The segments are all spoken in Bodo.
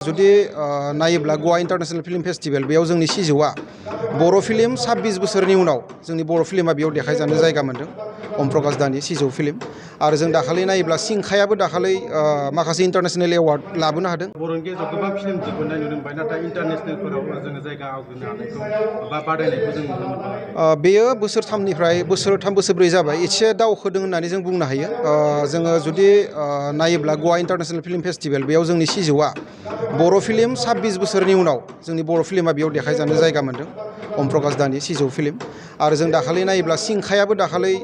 जुदि नायोब्ला गवा इन्टारनेशनेल फिल्म फेस्टिवल बेयाव जोंनि सिजौआ बर' फिल्म 26 बोसोरनि उनाव जोंनि बर' फिल्मा बेयाव देखायजानो जायगा मोन्दों अम प्रकाश दानि सिजौ फिल्म आरो जों दाखालि नायोब्ला सिंखायाबो दाखालि माखासे इन्टारनेशनेल एवार्ड लाबोनो हादों। बर'नि गेजेराव गोबां फिल्म दिहुननाय नुनो मोनबाय नाथाय इन्टारनेशनेलफोराव जोङो जायगा आवग्रिनो हानायखौ बा बादायनायखौ जों नुनो मोनबाय। बेयो बोसोरथामनिफ्राय बोसोरथाम बोसोरब्रै जाबाय एसे दावखोदों होननानै जों बुंनो हायो। जोङो जुदि नायोब्ला गवा इन्टारनेशनेल फिल्म फेस्टिवल बेयाव जोंनि सिजौआ बर' फिल्म 26 बोसोरनि उनाव जोंनि बर' फिल्मा बेयाव देखायजानो जायगा मोन्दों अम प्रकाश दानि सिजौ फिल्म आरो जों दाखालि नायोब्ला सिंखायाबो दाखालि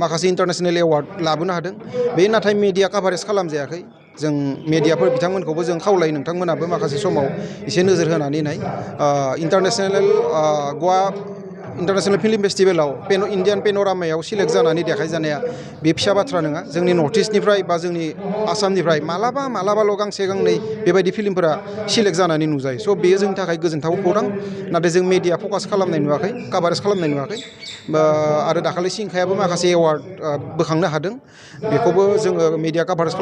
माखासे इन्टारनेशनेल एवार्ड लाबोनो हादों। बे नाथाय मेडिया काभारेज खालामजायाखै। जों मेडियाफोर बिथांमोनखौबो जों खावलायो नोंथांमोनाबो माखासे समाव एसे नोजोर होनानै नाय इन्टारनेशनेल गवा इन्टारनेशनेल फिल्म फेस्टिवलाव इन्डियान पेन'रामायाव सिलेक्ट जानानै देखायजानाया बे फिसा बाथ्रा नङा। जोंनि नर्थ इस्टनिफ्राय बा जोंनि आसामनिफ्राय मालाबाल' गांसे गांनै बेबायदि फिल्मफोरा सिलेक्ट जानानै नुजायो। स' बेयो जोंनि थाखाय गोजोनथाव खौरां। नाथाय जों मेडिया फकास खालामनाय नुवाखै, काभारेज खालामनाय नुवाखै आरो दाखालि सिंखायाबो माखासे एवार्ड बोखांनो हादों। बेखौबो जोङो मेडिया काभारेज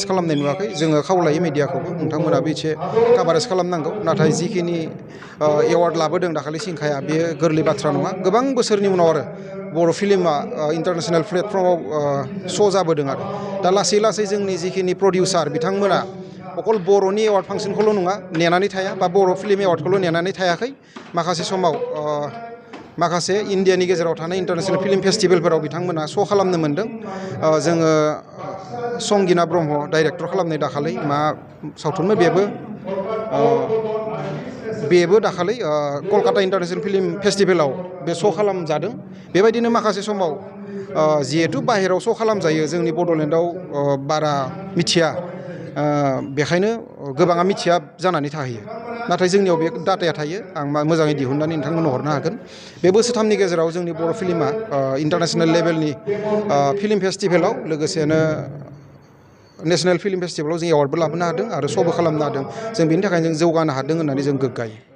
खालामनाय नुवाखै। जोङो खावलायो मेडियाखौबो नोंथांमोनाबो एसे काभारेज खालामनांगौ। नाथाय जिखिनि एवार्ड लाबोदों दाखालि सिंखाया बेयो गोरलै बाथ्रा नङा। गोबां बोसोरनि उनाव आरो बर' फिल्मा इन्टारनेशनेल प्लेटफर्माव श' जाबोदों आरो दा लासै लासै जोंनि जिखिनि प्रडिउसार बिथांमोना अकल बर'नि एवार्ड फांसनखौल' नङा नेनानै थाया बा बर' फिल्म एवार्डखौल' नेनानै थायाखै। माखासे समाव माखासे इण्डियानि गेजेराव थानाय इन्टारनेशनेल फिल्म फेस्टिभेलफोराव बिथांमोना श' खालामनो मोन्दों। जोङो संगिना ब्रह्म डाइरेक्टर खालामनाय दाखालि मा सावथुनमोन बेबो दाखालि कलकाता इन्टारनेशनेल फिल्म फेस्टिभेलाव बे श' खालामजादों। बेबायदिनो माखासे समाव जिहेथु बाहेरायाव श' खालामजायो जोंनि बड'लेण्डआव बारा मिथिया, बेखायनो गोबाङा मिथिया जानानै थाहैयो। नाथाय जोंनियाव बे डाटाया थायो। आं मोजाङै दिहुननानै नोंथांमोननो हरनो हागोन। बे बोसोरथामनि गेजेराव जोंनि बर' फिल्मा इन्टारनेशनेल लेभेलनि फिल्म फेस्टिभेलाव लोगोसेनो नेशनेल फिल्म फेस्टिभेलाव जों एवार्डबो लाबोनो हादों आरो श'बो खालामनो हादों। जों बेनि थाखायनो जों जौगानो हादों होननानै जों गोग्गायो।